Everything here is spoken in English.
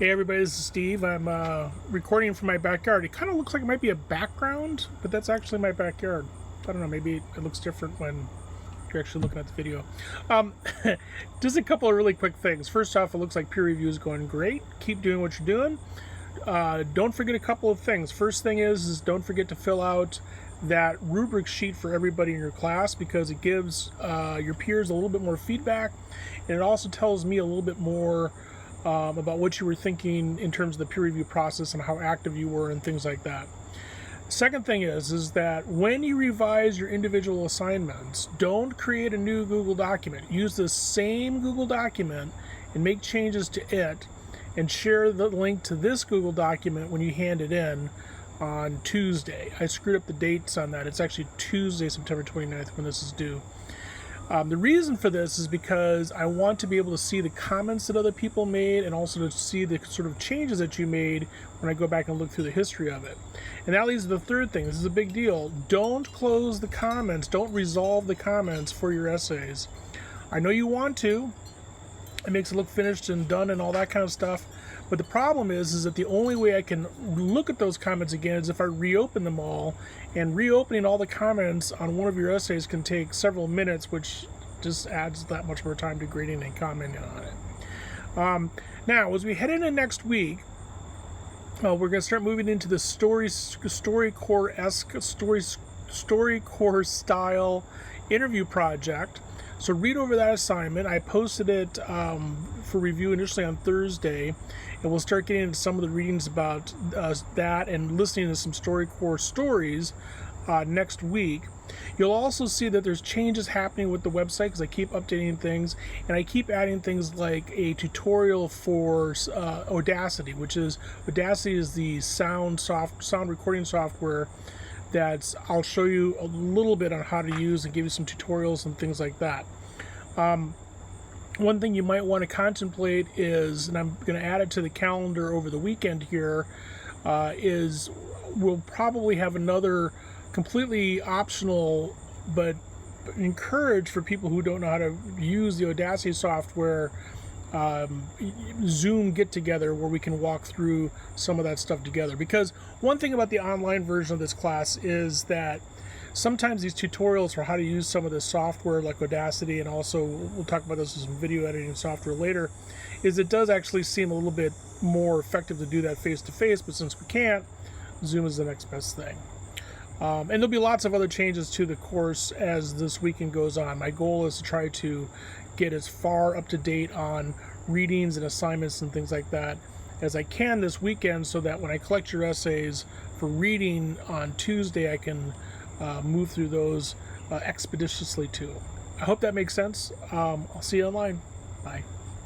Hey everybody, this is Steve. I'm recording from my backyard. It kind of looks like it might be a background, but that's actually my backyard. I don't know, maybe it looks different when you're actually looking at the video. Just a couple of really quick things. First off, it looks like peer review is going great. Keep doing what you're doing. Don't forget a couple of things. First thing is don't forget to fill out that rubric sheet for everybody in your class, because it gives your peers a little bit more feedback, and it also tells me a little bit more about what you were thinking in terms of the peer review process and how active you were and things like that. Second thing is that when you revise your individual assignments, don't create a new Google document. Use the same Google document and make changes to it, and share the link to this Google document when you hand it in on Tuesday. I screwed up the dates on that. It's actually Tuesday, September 29th when this is due. The reason for this is because I want to be able to see the comments that other people made, and also to see the sort of changes that you made when I go back and look through the history of it. And that leads to the third thing. This is a big deal. Don't close the comments. Don't resolve the comments for your essays. I know you want to. It makes it look finished and done and all that kind of stuff. But the problem is that the only way I can look at those comments again is if I reopen them all. And reopening all the comments on one of your essays can take several minutes, which just adds that much more time to grading and commenting on it. Now, as we head into next week, we're going to start moving into the StoryCorps style interview project. So read over that assignment. I posted it for review initially on Thursday, and we'll start getting into some of the readings about that and listening to some StoryCorps stories next week. You'll also see that there's changes happening with the website because I keep updating things, and I keep adding things like a tutorial for Audacity, Audacity is the sound recording software that I'll show you a little bit on how to use and give you some tutorials and things like that. One thing you might want to contemplate is, and I'm going to add it to the calendar over the weekend here, is we'll probably have another completely optional but encouraged for people who don't know how to use the Audacity software Zoom get together where we can walk through some of that stuff together. Because one thing about the online version of this class is that sometimes these tutorials for how to use some of the software like Audacity, and also we'll talk about this with some video editing software later, is it does actually seem a little bit more effective to do that face to face, but since we can't, Zoom is the next best thing. And there'll be lots of other changes to the course as this weekend goes on. My goal is to try to get as far up to date on readings and assignments and things like that as I can this weekend, so that when I collect your essays for reading on Tuesday, I can move through those expeditiously too. I hope that makes sense. I'll see you online. Bye.